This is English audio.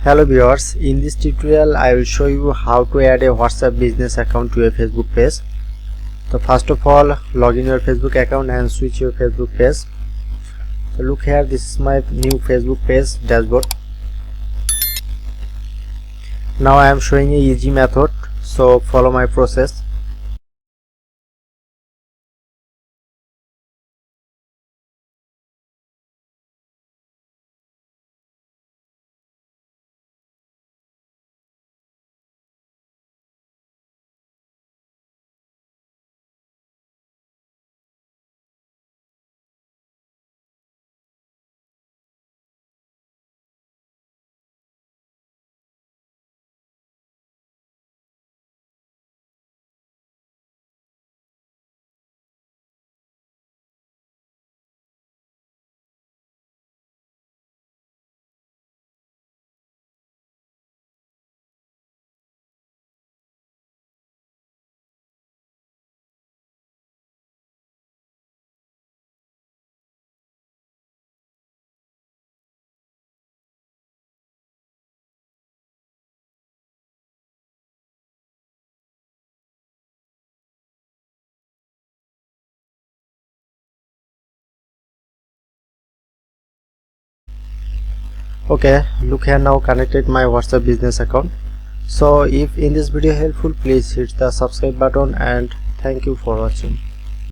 Hello viewers, in this tutorial I will show you how to add a WhatsApp business account to a Facebook page. So first of all, log in your Facebook account and switch your Facebook page. So look here, this is my new Facebook page dashboard. Now I am showing a easy method, so follow my process. Okay, look here, now connected my WhatsApp business account. So if in this video helpful, please hit the subscribe button and thank you for watching.